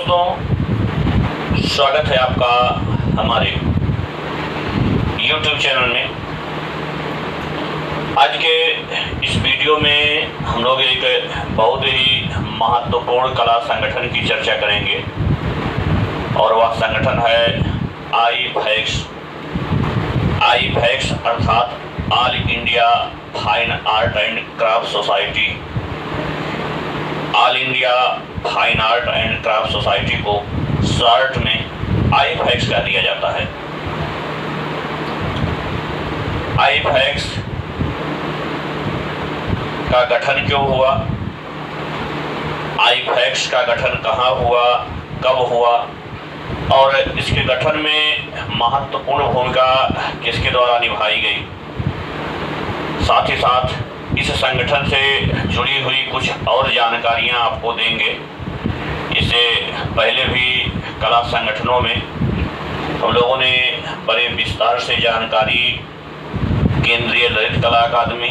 दोस्तों, स्वागत है आपका हमारे YouTube चैनल में। आज के इस वीडियो में हम लोग एक बहुत ही महत्वपूर्ण कला संगठन की चर्चा करेंगे और वह संगठन है आई-फैक्स अर्थात all India fine art and craft society. All India fine art and craft society को शॉर्ट में आई-फैक्स कह दिया जाता है। आई-फैक्स का गठन क्यों हुआ, आई-फैक्स का गठन कहाँ हुआ, कब हुआ और इसके गठन में महत्वपूर्ण भूमिका किसके द्वारा निभाई गई, साथ ही साथ इस संगठन से जुड़ी हुई कुछ और जानकारियां आपको देंगे। इससे पहले भी कला संगठनों में हम लोगों ने बड़े विस्तार से जानकारी केंद्रीय ललित कला अकादमी,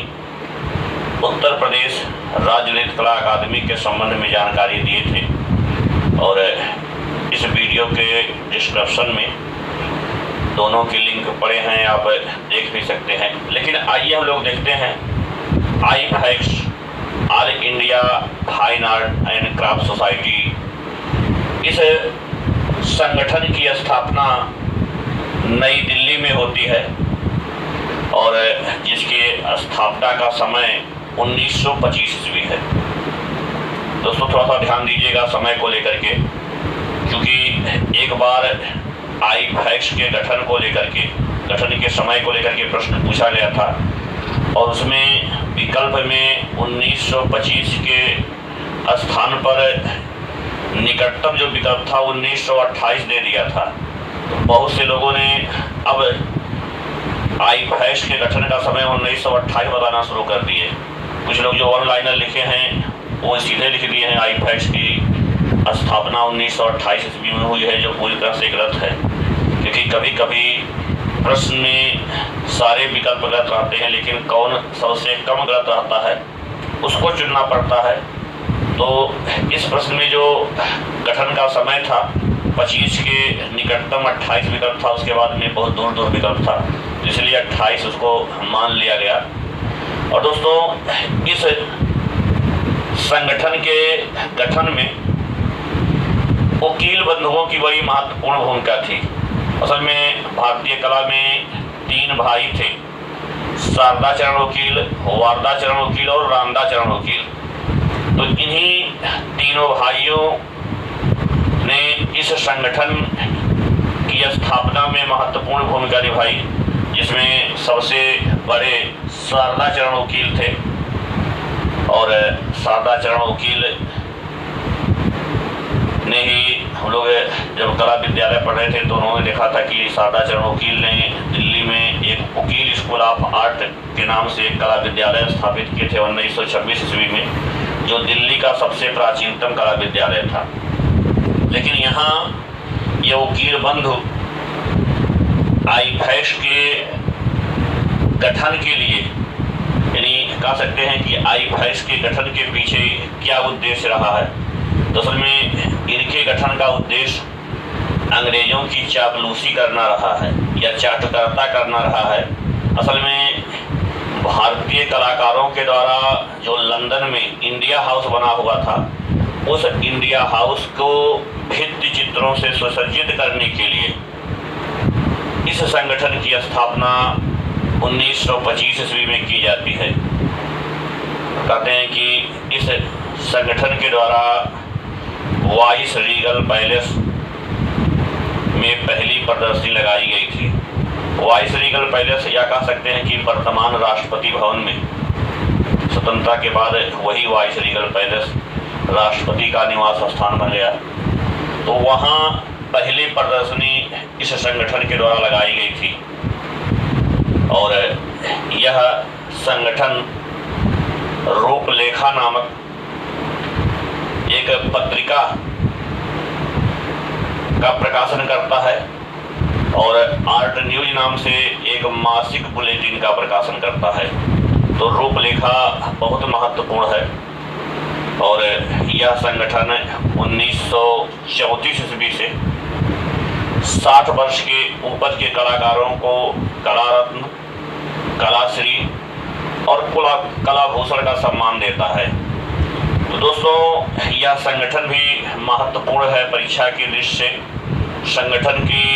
उत्तर प्रदेश राज्य ललित कला अकादमी के संबंध में जानकारी दिए थे और इस वीडियो के डिस्क्रिप्शन में दोनों के लिंक पड़े हैं, आप देख भी सकते हैं। लेकिन आइए हम लोग देखते हैं AIFACS all India fine art and craft society. इस संगठन की स्थापना नई दिल्ली में होती है और जिसके स्थापना का समय 1925 ईस्वी है। दोस्तों थोड़ा सा ध्यान दीजिएगा समय को लेकर के, क्योंकि एक बार आई-फैक्स के गठन को लेकर के, गठन के समय को लेकर के प्रश्न पूछा गया था और उसमें विकल्प में 1925 के स्थान पर निकटतम जो विकल्प था 1928 दे दिया था। तो बहुत से लोगों ने अब आई-फैक्स के गठन का समय 1928 बताना शुरू कर दिए। कुछ लोग जो ऑनलाइनर लिखे हैं वो सीधे लिख दिए हैं आई-फैक्स की स्थापना 1928 ईस्वी में हुई है, जो पूरी तरह से गलत है। क्योंकि कभी कभी प्रश्न में सारे विकल्प गलत रहते हैं, लेकिन कौन सबसे कम गलत रहता है उसको चुनना पड़ता है। तो इस प्रश्न में जो गठन का समय था 25 के निकटतम 28 विकल्प था, उसके बाद में बहुत दूर दूर विकल्प था, इसलिए 28 उसको मान लिया गया। और दोस्तों इस संगठन के गठन में वकील बंधुओं की बड़ी महत्वपूर्ण भूमिका थी। असल में भारतीय कला में 3 भाई थे, शारदा चरण वकील, वारदा चरण वकील और रामदा चरण वकील। तो इन्हीं तीनों भाइयों ने इस संगठन की स्थापना में महत्वपूर्ण भूमिका निभाई, जिसमें सबसे बड़े शारदा चरण वकील थे। और शारदा चरण वकील ने ही हम लोग जब कला विद्यालय पढ़ रहे थे तो उन्होंने देखा था कि शारदा चरण वकील ने दिल्ली में एक वकील स्कूल ऑफ आर्ट के नाम से एक कला विद्यालय स्थापित किए थे 1926 ईस्वी में, जो दिल्ली का सबसे प्राचीनतम कला विद्यालय था। लेकिन यहाँ ये वकील बंधु आई-फैक्स के गठन के लिए, यानी कह सकते हैं कि आई-फैक्स के गठन के पीछे क्या उद्देश्य रहा है। तो असल में इनके गठन का उद्देश्य अंग्रेजों की चापलूसी करना रहा है या चाटुकारिता करना रहा है। असल में भारतीय कलाकारों के द्वारा जो लंदन में इंडिया हाउस बना हुआ था, उस इंडिया हाउस को भित्ति चित्रों से सुसज्जित करने के लिए इस संगठन की स्थापना 1925 ईस्वी में की जाती है। कहते हैं कि इस संगठन के द्वारा वाइस रीगल पैलेस में पहली प्रदर्शनी लगाई गई थी। वाइस रीगल पैलेस या कह सकते हैं कि वर्तमान राष्ट्रपति भवन में, स्वतंत्रता के बाद वही वाइस रीगल पैलेस राष्ट्रपति का निवास स्थान बन गया। तो वहाँ पहली प्रदर्शनी इस संगठन के द्वारा लगाई गई थी और यह संगठन रूपलेखा नामक एक पत्रिका का प्रकाशन करता है और आर्ट न्यूज नाम से एक मासिक बुलेटिन का प्रकाशन करता है। तो रूपलेखा बहुत महत्वपूर्ण है। और यह संगठन 1934 ईस्वी से 60 वर्ष के ऊपर के कलाकारों को कला रत्न, कलाश्री और कला भूषण का सम्मान देता है। तो दोस्तों, यह संगठन भी महत्वपूर्ण है परीक्षा की दृष्टि से। संगठन की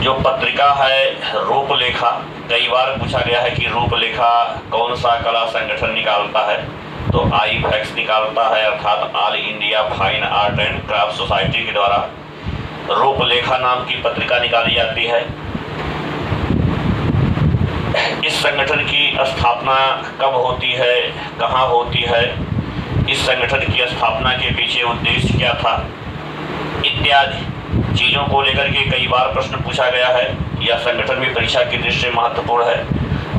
जो पत्रिका है रूपलेखा, कई बार पूछा गया है कि रूपलेखा कौन सा कला संगठन निकालता है, तो आईफैक्स निकालता है, अर्थात all India fine art and craft society के द्वारा रूपलेखा नाम की पत्रिका निकाली जाती है। इस संगठन की स्थापना कब होती है, कहाँ होती है, इस संगठन की स्थापना के पीछे उद्देश्य क्या था, इत्यादि चीज़ों को लेकर के कई बार प्रश्न पूछा गया है। यह संगठन भी परीक्षा की दृष्टि से महत्वपूर्ण है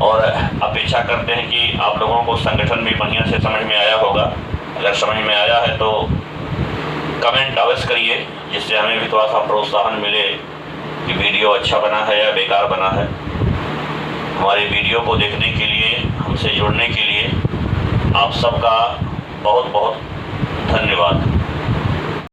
और अपेक्षा करते हैं कि आप लोगों को संगठन भी बढ़िया से समझ में आया होगा। अगर समझ में आया है तो कमेंट अवश्य करिए, जिससे हमें भी थोड़ा सा प्रोत्साहन मिले कि वीडियो अच्छा बना है या बेकार बना है। हमारे वीडियो को देखने के लिए, हमसे जुड़ने के लिए आप सबका बहुत बहुत धन्यवाद।